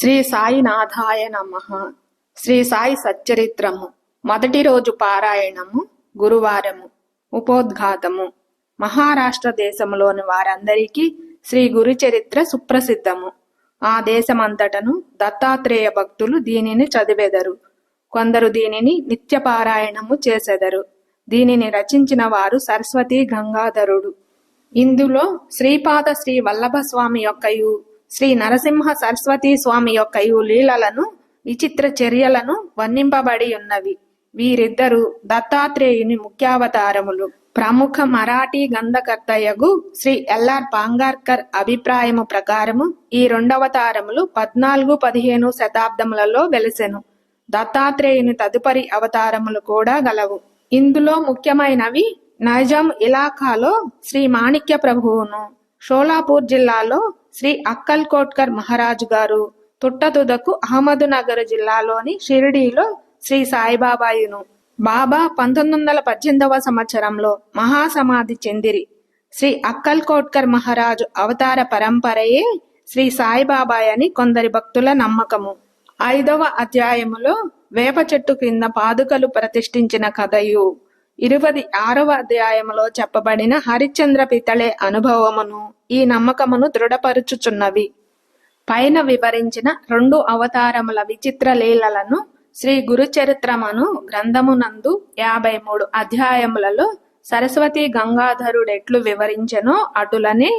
శ్రీ సాయినాథాయ నమః. శ్రీ సాయి సచ్చరిత్రము. మొదటి రోజు పారాయణము గురువారము. ఉపోద్ఘాతము. మహారాష్ట్ర దేశములోని వారందరికీ శ్రీ గురుచరిత్ర సుప్రసిద్ధము. ఆ దేశమంతటను దత్తాత్రేయ భక్తులు దీనిని చదివెదరు. కొందరు దీనిని నిత్య పారాయణము చేసెదరు. దీనిని రచించిన వారు సరస్వతి గంగాధరుడు. ఇందులో శ్రీపాద శ్రీ వల్లభ స్వామి యొక్కయు శ్రీ నరసింహ సరస్వతి స్వామి యొక్కయు లీలలను విచిత్ర చర్యలను వర్ణింపబడి ఉన్నవి. వీరిద్దరు దత్తాత్రేయుని ముఖ్యావతారములు. ప్రముఖ మరాఠీ గంధకర్తయగు శ్రీ ఎల్ఆర్ పాంగార్కర్ అభిప్రాయము ప్రకారము ఈ రెండవతారములు 14-15 శతాబ్దములలో వెలిసెను. దత్తాత్రేయుని తదుపరి అవతారములు కూడా గలవు. ఇందులో ముఖ్యమైనవి నైజాం ఇలాఖాలో శ్రీ మాణిక్య ప్రభువును, షోలాపూర్ జిల్లాలో శ్రీ అక్కల్ కోట్కర్ మహారాజు గారు, తుట్టతుదకు అహ్మదునగర్ జిల్లాలోని షిరిడీలో శ్రీ సాయిబాబాయును. బాబా 1918వ సంవత్సరంలో మహాసమాధి చెందిరి. శ్రీ అక్కల్ కోట్కర్ మహారాజు అవతార పరంపరయే శ్రీ సాయిబాబాయ్ అని కొందరి భక్తుల నమ్మకము. 5వ అధ్యాయములో వేప చెట్టు క్రింద పాదుకలు ప్రతిష్ఠించిన కథయు, 26వ అధ్యాయములో చెప్పబడిన హరిశ్చంద్ర పితళే అనుభవమును ఈ నమ్మకమును దృఢపరుచుచున్నవి. పైన వివరించిన 2 అవతారముల విచిత్ర లీలలను శ్రీ గురుచరిత్రమను గ్రంథమునందు 53 అధ్యాయములలో సరస్వతి గంగాధరుడెట్లు వివరించెనో అటులనే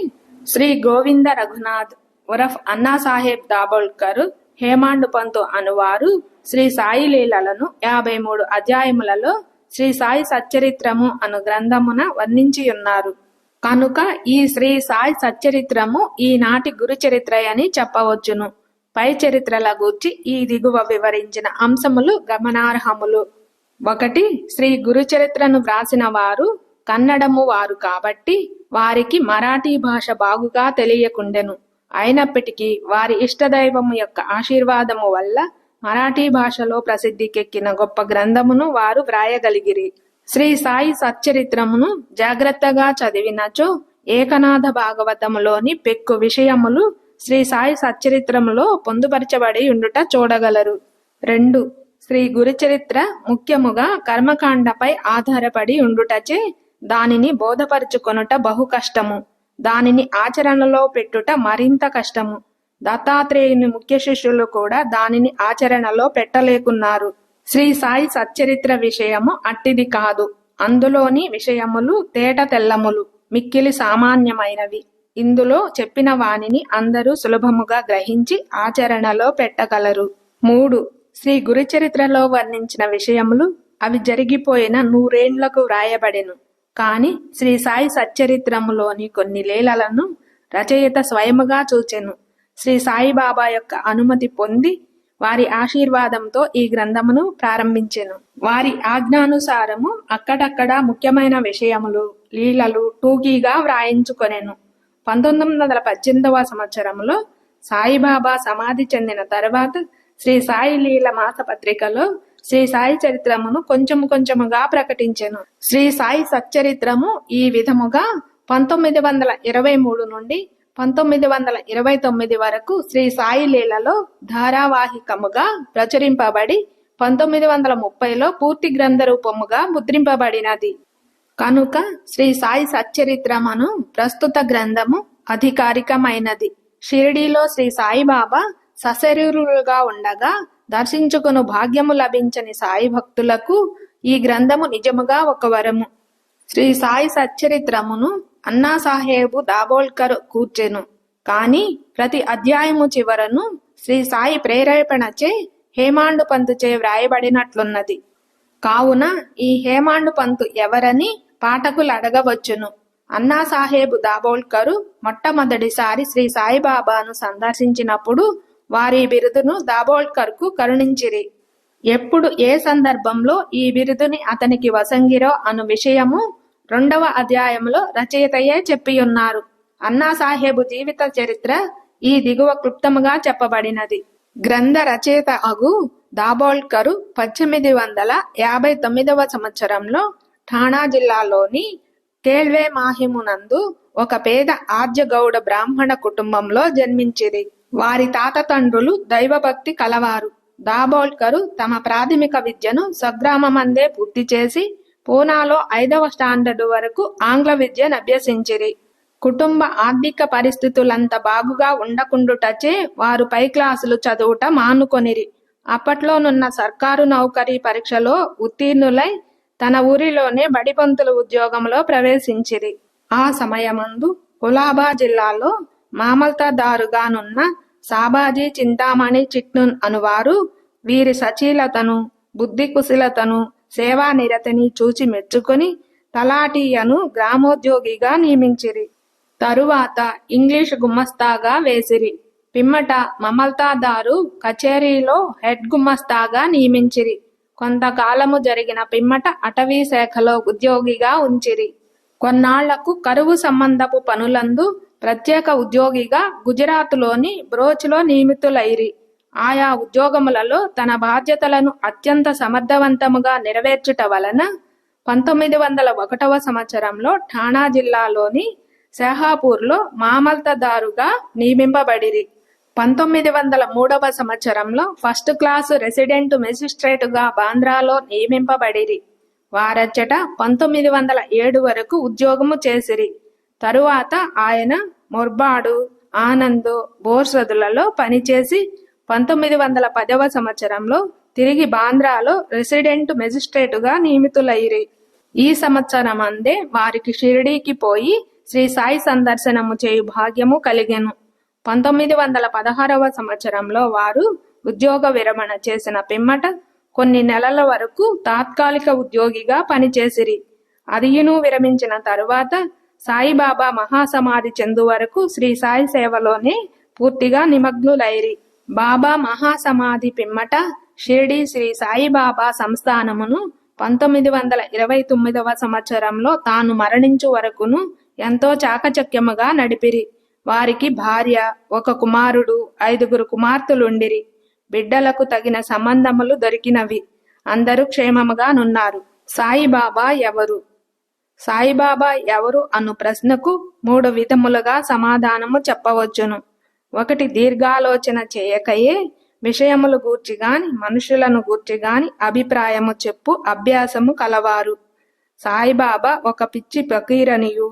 శ్రీ గోవింద రఘునాథ్ ఉరఫ్ అన్నాసాహెబ్ దాబోల్కర్ హేమాండు పంతు అనువారు శ్రీ సాయి లీలలను 53 అధ్యాయములలో శ్రీ సాయి సచ్చరిత్రము అను గ్రంథమున వర్ణించియున్నారు. కనుక ఈ శ్రీ సాయి సచ్చరిత్రము ఈనాటి గురుచరిత్ర అని చెప్పవచ్చును. పై చరిత్రల గూర్చి ఈ దిగువ వివరించిన అంశములు గమనార్హములు. 1. శ్రీ గురుచరిత్రను వ్రాసిన వారు కన్నడము వారు కాబట్టి వారికి మరాఠీ భాష బాగుగా తెలియకుండెను. అయినప్పటికీ వారి ఇష్టదైవము యొక్క ఆశీర్వాదము వల్ల మరాఠీ భాషలో ప్రసిద్ధికెక్కిన గొప్ప గ్రంథమును వారు వ్రాయగలిగిరి. శ్రీ సాయి సచ్చరిత్రమును జాగ్రత్తగా చదివినచో ఏకనాథ భాగవతములోని పెక్కు విషయములు శ్రీ సాయి సచ్చరిత్రములో పొందుపరచబడి ఉండుట చూడగలరు. 2. శ్రీ గురుచరిత్ర ముఖ్యముగా కర్మకాండపై ఆధారపడి ఉండుటచే దానిని బోధపరుచుకొనుట బహు కష్టము. దానిని ఆచరణలో పెట్టుట మరింత కష్టము. దత్తాత్రేయుని ముఖ్య శిష్యులు కూడా దానిని ఆచరణలో పెట్టలేకున్నారు. శ్రీ సాయి సచ్చరిత్ర విషయము అట్టిది కాదు. అందులోని విషయములు తేట తెల్లములు, మిక్కిలి సామాన్యమైనవి. ఇందులో చెప్పిన వానిని అందరూ సులభముగా గ్రహించి ఆచరణలో పెట్టగలరు. 3. శ్రీ గురుచరిత్రలో వర్ణించిన విషయములు అవి జరిగిపోయిన 100 ఏండ్లకు వ్రాయబడెను. కాని శ్రీ సాయి సచ్చరిత్రములోని కొన్ని లీలలను రచయిత స్వయముగా చూచెను. శ్రీ సాయిబాబా యొక్క అనుమతి పొంది వారి ఆశీర్వాదంతో ఈ గ్రంథమును ప్రారంభించెను. వారి ఆజ్ఞానుసారము అక్కడక్కడ ముఖ్యమైన విషయములు, లీలలు టూకీగా వ్రాయించుకొనెను. 1918వ సంవత్సరంలో సాయిబాబా సమాధి చెందిన తర్వాత శ్రీ సాయి లీల మాసపత్రికలో శ్రీ సాయి చరిత్రమును కొంచెముగా ప్రకటించెను. శ్రీ సాయి సచ్చరిత్రము ఈ విధముగా 1923 నుండి 1929 వరకు శ్రీ సాయి లీలలో ధారావాహికముగా ప్రచురింపబడి 1930లో పూర్తి గ్రంథ రూపముగా ముద్రింపబడినది. కనుక శ్రీ సాయి సచ్చరిత్రమను ప్రస్తుత గ్రంథము అధికారికమైనది. షిరిడీలో శ్రీ సాయిబాబా సశరీరులుగా ఉండగా దర్శించుకును భాగ్యము లభించని సాయి భక్తులకు ఈ గ్రంథము నిజముగా ఒక వరము. శ్రీ సాయి సచ్చరిత్రమును అన్నాసాహెబు దాబోల్కర్ కూర్చెను. కాని ప్రతి అధ్యాయము చివరను శ్రీ సాయి ప్రేరేపణచే హేమాండు పంతుచే వ్రాయబడినట్లున్నది. కావున ఈ హేమాండు పంతు ఎవరని పాఠకులు అడగవచ్చును. అన్నాసాహెబు దాబోల్కరు మొట్టమొదటిసారి శ్రీ సాయిబాబాను సందర్శించినప్పుడు వారి బిరుదును దాబోల్కర్కు కరుణించిరి. ఎప్పుడు ఏ సందర్భంలో ఈ బిరుదుని అతనికి వసంగిరో అను విషయము 2వ అధ్యాయంలో రచయితయే చెప్పియున్నారు. అన్నాసాహెబు జీవిత చరిత్ర ఈ దిగువ క్లుప్తముగా చెప్పబడినది. గ్రంథ రచయిత అగు దాబోల్కరు 1859వ సంవత్సరంలో ఠాణా జిల్లాలోని కేల్వే మాహిమునందు ఒక పేద ఆర్య గౌడ బ్రాహ్మణ కుటుంబంలో జన్మించిరి. వారి తాత తండ్రులు దైవభక్తి కలవారు. దాబోల్కరు తమ ప్రాథమిక విద్యను స్వగ్రామమందే పూర్తి చేసి పూనాలో 5వ స్టాండర్డు వరకు ఆంగ్ల విద్యనభ్యసించిరి. కుటుంబ ఆర్థిక పరిస్థితులంత బాగుగా ఉండకుండుటచే వారు పై క్లాసులు చదువుట మానుకొనిరి. అప్పట్లోనున్న సర్కారు నౌకరీ పరీక్షలో ఉత్తీర్ణులై తన ఊరిలోనే బడిపంతుల ఉద్యోగంలో ప్రవేశించిరి. ఆ సమయమందు కులాబా జిల్లాలో మామల్తదారుగానున్న సాబాజీ చింతామణి చిట్నున్ అనువారు వీరి సచీలతను, బుద్ధి కుశలతను, సేవానిరతిని చూచి మెచ్చుకొని తలాటీయను గ్రామోద్యోగిగా నియమించిరి. తరువాత ఇంగ్లీషు గుమస్తాగా వేసిరి. పిమ్మట మమల్తాదారు కచేరీలో హెడ్ గుమస్తాగా నియమించిరి. కొంతకాలము జరిగిన పిమ్మట అటవీ శాఖలో ఉద్యోగిగా ఉంచిరి. కొన్నాళ్లకు కరువు సంబంధపు పనులందు ప్రత్యేక ఉద్యోగిగా గుజరాత్లోని బ్రోచ్లో నియమితులైరి. ఆయా ఉద్యోగములలో తన బాధ్యతలను అత్యంత సమర్థవంతముగా నెరవేర్చుట వలన 1901వ సంవత్సరంలో ఠాణా జిల్లాలోని షాహాపూర్లో మామల్తదారుగా నియమింపబడిరి. 1903వ సంవత్సరంలో ఫస్ట్ క్లాసు రెసిడెంట్ మెజిస్ట్రేటుగా బాంద్రాలో నియమింపబడిరి. వారచ్చట 1907 వరకు ఉద్యోగము చేసిరి. తరువాత ఆయన మొర్బాడు, ఆనంద్, బోర్సదులలో పనిచేసి 1910వ సంవత్సరంలో తిరిగి బాంద్రాలో రెసిడెంట్ మెజిస్ట్రేటుగా నియమితులైరి. ఈ సంవత్సరమందే వారికి షిరిడీకి పోయి శ్రీ సాయి సందర్శనము చేయు భాగ్యము కలిగెను. 1916వ సంవత్సరంలో వారు ఉద్యోగ విరమణ చేసిన పిమ్మట కొన్ని నెలల వరకు తాత్కాలిక ఉద్యోగిగా పనిచేసిరి. అదియును విరమించిన తరువాత సాయిబాబా మహాసమాధి చెందు వరకు శ్రీ సాయి సేవలోనే పూర్తిగా నిమగ్నులైరి. బాబా మహాసమాధి పిమ్మట షిర్డీ శ్రీ సాయిబాబా సంస్థానమును 1929వ సంవత్సరంలో తాను మరణించు వరకును ఎంతో చాకచక్యముగా నడిపిరి. వారికి భార్య, ఒక కుమారుడు, 5 కుమార్తెలుండిరి. బిడ్డలకు తగిన సంబంధములు దొరికినవి. అందరూ క్షేమముగా నున్నారు. సాయిబాబా ఎవరు? సాయిబాబా ఎవరు అను ప్రశ్నకు 3 విధములుగా సమాధానము చెప్పవచ్చును. 1 దీర్ఘాలోచన చేయకయే విషయములు గూర్చి గాని మనుషులను గూర్చి గాని అభిప్రాయము చెప్పు అభ్యాసము కలవారు. సాయిబాబా ఒక పిచ్చి ఫకీరనియు,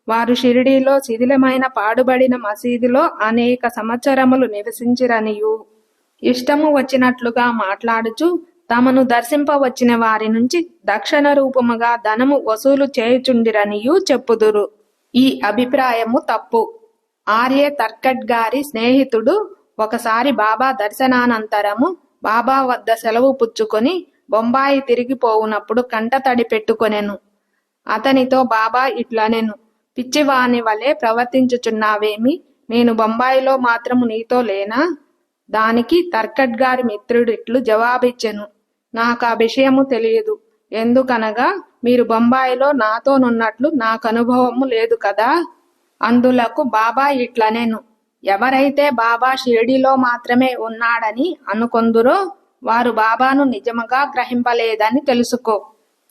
వారు షిరిడీలో శిథిలమైన పాడుబడిన మసీదులో అనేక సంవత్సరములు నివసించిరనియు, ఇష్టము వచ్చినట్లుగా మాట్లాడుచు తమను దర్శింపవచ్చిన వారి నుంచి దక్షిణ రూపముగా ధనము వసూలు చేయుచుండిరనియు చెప్పుదురు. ఈ అభిప్రాయము తప్పు. ఆర్య తర్కట్ గారి స్నేహితుడు ఒకసారి బాబా దర్శనానంతరము బాబా వద్ద సెలవు పుచ్చుకొని బొంబాయి తిరిగిపోవునప్పుడు కంట తడి పెట్టుకొనెను. అతనితో బాబా ఇట్లనెను, పిచ్చివాని వలె ప్రవర్తించుచున్నావేమి? నేను బొంబాయిలో మాత్రము నీతో లేనా? దానికి తర్కట్ గారి మిత్రుడు ఇట్లు జవాబిచ్చెను, నాకా విషయము తెలియదు. ఎందుకనగా మీరు బొంబాయిలో నాతోనున్నట్లు నాకు అనుభవము లేదు కదా. అందులకు బాబా ఇట్లనెను, ఎవరైతే బాబా షిరిడీలో మాత్రమే ఉన్నాడని అనుకొందురో వారు బాబాను నిజముగా గ్రహింపలేదని తెలుసుకో.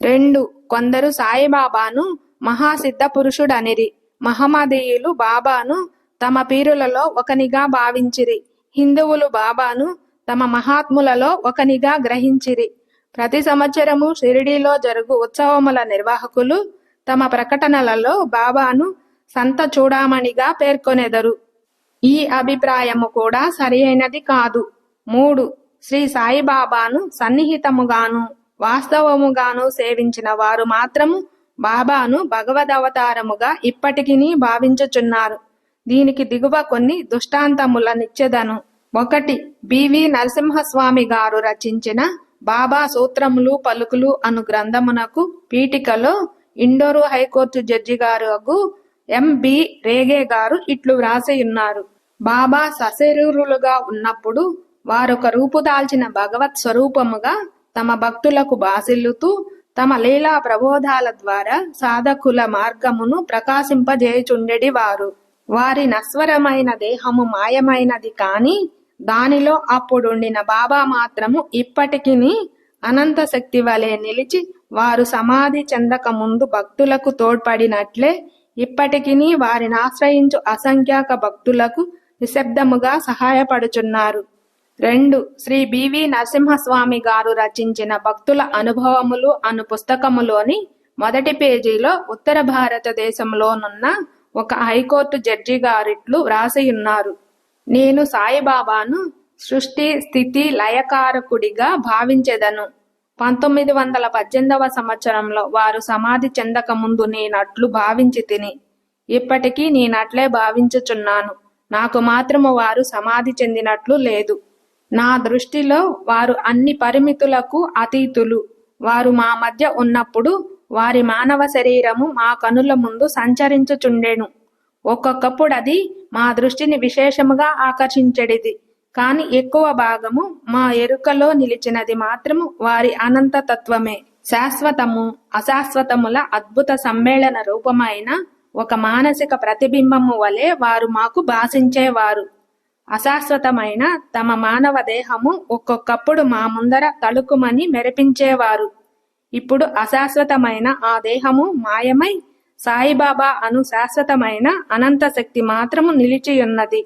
2 కొందరు సాయిబాబాను మహాసిద్ధ పురుషుడనిరి. మహమ్మదీయులు బాబాను తమ పీరులలో ఒకనిగా భావించిరి. హిందువులు బాబాను తమ మహాత్ములలో ఒకనిగా గ్రహించిరి. ప్రతి సంవత్సరము షిరిడీలో జరుగు ఉత్సవముల నిర్వాహకులు తమ ప్రకటనలలో బాబాను సంత చూడామణిగా పేర్కొనెదరు. ఈ అభిప్రాయము కూడా సరియైనది కాదు. 3 శ్రీ సాయిబాబాను సన్నిహితముగాను వాస్తవముగాను సేవించిన వారు మాత్రము బాబాను భగవదవతారముగా ఇప్పటికినీ భావించుచున్నారు. దీనికి దిగువ కొన్ని దృష్టాంతములనిచ్చెదను. 1 బివి నరసింహస్వామి గారు రచించిన బాబా సూత్రములు పలుకులు అను గ్రంథమునకు పీఠికలో ఇండోరు హైకోర్టు జడ్జి గారు ఎంబి రేగే గారు ఇట్లు వ్రాసియున్నారు. బాబా సశరీరులుగా ఉన్నప్పుడు వారొక రూపుదాల్చిన భగవత్ స్వరూపముగా తమ భక్తులకు బాసిల్లుతూ తమ లీలా ప్రబోధాల ద్వారా సాధకుల మార్గమును ప్రకాశింపజేయుచుండెడి వారు. వారి నశ్వరమైన దేహము మాయమైనది కాని దానిలో అప్పుడుండిన బాబా మాత్రము ఇప్పటికిని అనంత శక్తి వలె నిలిచి వారు సమాధి చెందక ముందు భక్తులకు తోడ్పడినట్లే ఇప్పటికిని వారిని ఆశ్రయించు అసంఖ్యాక భక్తులకు నిశ్శబ్దముగా సహాయపడుచున్నారు. 2. శ్రీ బివి నరసింహస్వామి గారు రచించిన భక్తుల అనుభవములు అను పుస్తకములోని మొదటి పేజీలో ఉత్తర భారతదేశంలోనున్న ఒక హైకోర్టు జడ్జి గారిట్లు వ్రాసియున్నారు. నేను సాయిబాబాను సృష్టి స్థితి లయకారకుడిగా భావించెదను. 1918వ సంవత్సరంలో వారు సమాధి చెందక ముందు నేనట్లు భావించి తిని, ఇప్పటికీ నేనట్లే భావించుచున్నాను. నాకు మాత్రము వారు సమాధి చెందినట్లు లేదు. నా దృష్టిలో వారు అన్ని పరిమితులకు అతీతులు. వారు మా మధ్య ఉన్నప్పుడు వారి మానవ శరీరము మా కనుల ముందు సంచరించుచుండెను. ఒక్కొక్కప్పుడు అది మా దృష్టిని విశేషముగా ఆకర్షించెడిది. కాని ఎక్కువ భాగము మా ఎరుకలో నిలిచినది మాత్రము వారి అనంత తత్వమే. శాశ్వతము అశాశ్వతముల అద్భుత సమ్మేళన రూపమైన ఒక మానసిక ప్రతిబింబము వలె వారు మాకు భాషించేవారు. అశాశ్వతమైన తమ మానవ దేహము ఒక్కొక్కప్పుడు మా ముందర తళుకుమని మెరిపించేవారు. ఇప్పుడు అశాశ్వతమైన ఆ దేహము మాయమై సాయిబాబా అను శాశ్వతమైన అనంత శక్తి మాత్రము నిలిచియున్నది.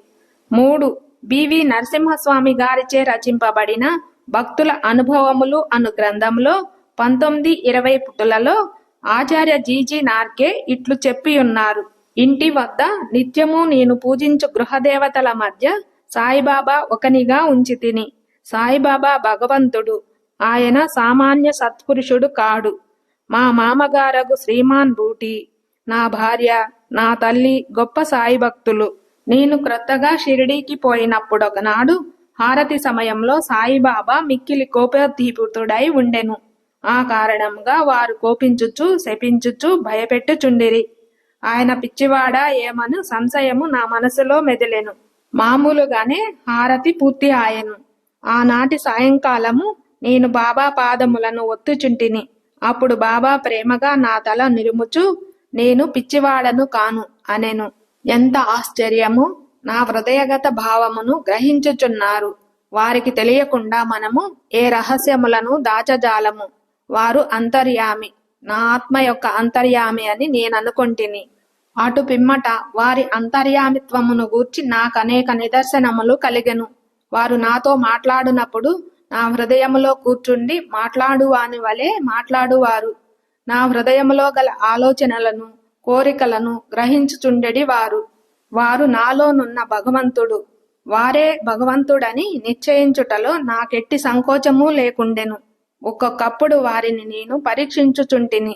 3. బివి నరసింహస్వామి గారిచే రచింపబడిన భక్తుల అనుభవములు అను గ్రంథంలో 1920 పుటలలో ఆచార్య జీజీ నార్కే ఇట్లు చెప్పియున్నారు. ఇంటి వద్ద నిత్యము నేను పూజించు గృహదేవతల మధ్య సాయిబాబా ఒకనిగా ఉంచి తిని. సాయిబాబా భగవంతుడు. ఆయన సామాన్య సత్పురుషుడు కాడు. మా మామగారగు శ్రీమాన్ బూటి, నా భార్య, నా తల్లి గొప్ప సాయి భక్తులు. నేను క్రొత్తగా షిరిడీకి పోయినప్పుడొకనాడు హారతి సమయంలో సాయిబాబా మిక్కిలి కోపోద్దీపితుడై ఉండెను. ఆ కారణంగా వారు కోపించుచు శపించుచు భయపెట్టుచుండిరి. ఆయన పిచ్చివాడా ఏమను సంశయము నా మనసులో మెదిలెను. మామూలుగానే హారతి పూర్తి ఆయను. ఆనాటి సాయంకాలము నేను బాబా పాదములను ఒత్తుచుంటిని. అప్పుడు బాబా ప్రేమగా నా తల నిరుముచు, నేను పిచ్చివాడను కాను అనెను. ఎంత ఆశ్చర్యము! నా హృదయగత భావమును గ్రహించుచున్నారు. వారికి తెలియకుండా మనము ఏ రహస్యములను దాచజాలము. వారు అంతర్యామి, నా ఆత్మ యొక్క అంతర్యామి అని నేననుకొంటిని. అటు పిమ్మట వారి అంతర్యామిత్వమును గూర్చి నాకనేక నిదర్శనములు కలిగెను. వారు నాతో మాట్లాడునప్పుడు నా హృదయములో కూర్చుండి మాట్లాడువాని వలె మాట్లాడువారు. నా హృదయములో గల ఆలోచనలను కోరికలను గ్రహించుచుండెడి వారు. వారు నాలోనున్న భగవంతుడు, వారే భగవంతుడని నిశ్చయించుటలో నాకెట్టి సంకోచము లేకుండెను. ఒక్కొక్కప్పుడు వారిని నేను పరీక్షించుచుంటిని.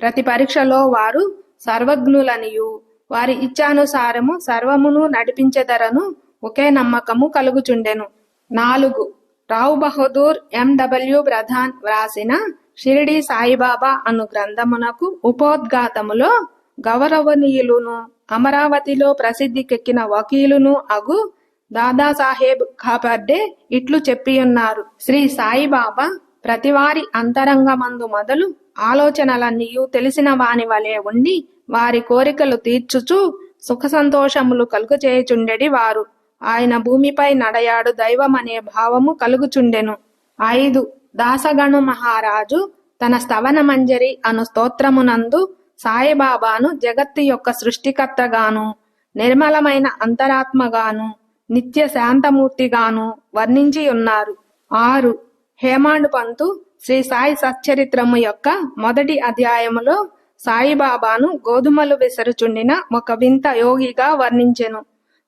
ప్రతి పరీక్షలో వారు సర్వజ్ఞులనియు వారి ఇచ్ఛానుసారము సర్వమును నడిపించెదరను ఒకే నమ్మకము కలుగుచుండెను. 4. రావు బహదూర్ ఎండబ్ల్యూ ప్రధాన్ వ్రాసిన షిరిడి సాయిబాబా అను గ్రంథమునకు ఉపోద్ఘాతములో గౌరవనీయులును అమరావతిలో ప్రసిద్ధికెక్కిన వకీలును అగు దాదాసాహెబ్ ఖాపర్డే ఇట్లు చెప్పియున్నారు. శ్రీ సాయిబాబా ప్రతివారి అంతరంగమందు మొదలు ఆలోచనలన్నీయు తెలిసిన వాని వలె ఉండి వారి కోరికలు తీర్చుచు సుఖ సంతోషములు కలుగచేయుచుండెడి వారు. ఆయన భూమిపై నడయాడు దైవమనే భావము కలుగుచుండెను. 5. దాసగణు మహారాజు తన స్తవన మంజరి అను స్తోత్రమునందు సాయిబాబాను జగత్తు యొక్క సృష్టికర్తగాను, నిర్మలమైన అంతరాత్మగాను, నిత్య శాంతమూర్తిగాను వర్ణించి ఉన్నారు. 6. హేమాండ్ పంతు శ్రీ సాయి సచ్చరిత్రము యొక్క మొదటి అధ్యాయములో సాయిబాబాను గోధుమలు విసరుచుండిన ఒక వింత యోగిగా వర్ణించెను.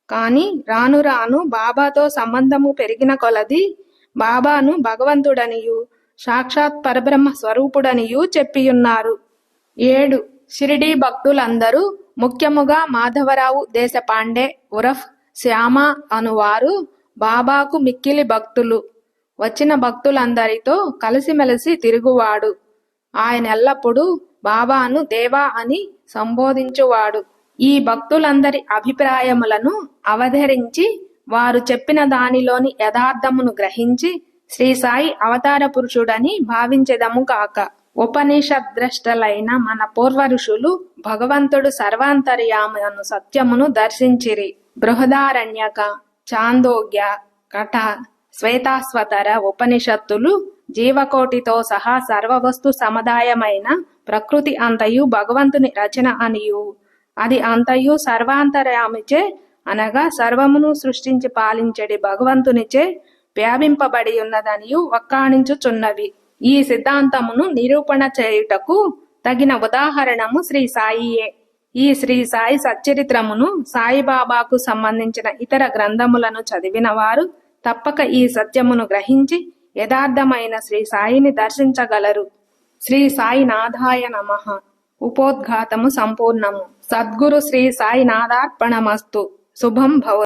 కాని రాను రాను బాబాతో సంబంధము పెరిగిన కొలది బాబాను భగవంతుడనియు సాక్షాత్ పరబ్రహ్మ స్వరూపుడనియు చెప్పియున్నారు. 7. షిరిడీ భక్తులందరూ ముఖ్యముగా మాధవరావు దేశపాండే ఉరఫ్ శ్యామ అనువారు బాబాకు మిక్కిలి భక్తులు. వచ్చిన భక్తులందరితో కలిసిమెలిసి తిరుగువాడు. ఆయన ఎల్లప్పుడూ బాబాను దేవా అని సంబోధించువాడు. ఈ భక్తులందరి అభిప్రాయములను అవధరించి వారు చెప్పిన దానిలోని యథార్థమును గ్రహించి శ్రీ సాయి అవతార పురుషుడని భావించెదము కాక. ఉపనిషద్ద్రష్టలైన మన పూర్వ ఋషులు భగవంతుడు సర్వాంతర్యామి అను సత్యమును దర్శించిరి. బృహదారణ్యక, చాందోగ్య, కఠ, శ్వేతాస్వతర ఉపనిషత్తులు జీవకోటితో సహా సర్వవస్తు సముదాయమైన ప్రకృతి అంతయు భగవంతుని రచన అనియు అది అంతయు సర్వాంతర్యామిచే అనగా సర్వమును సృష్టించి పాలించడి భగవంతునిచే వ్యాపింపబడి ఉన్నదనియు వక్కాణించుచున్నవి. ఈ సిద్ధాంతమును నిరూపణ చేయుటకు తగిన ఉదాహరణము శ్రీ సాయియే. ఈ శ్రీ సాయి సచ్చరిత్రమును, సాయిబాబాకు సంబంధించిన ఇతర గ్రంథములను చదివిన వారు తప్పక ఈ సత్యమును గ్రహించి యథార్థమైన శ్రీ సాయిని దర్శించగలరు. శ్రీ సాయినాథాయ నమః. ఉపోద్ఘాతము సంపూర్ణము. సద్గురు శ్రీ సాయినాథార్పణమస్తు. శుభం భవ.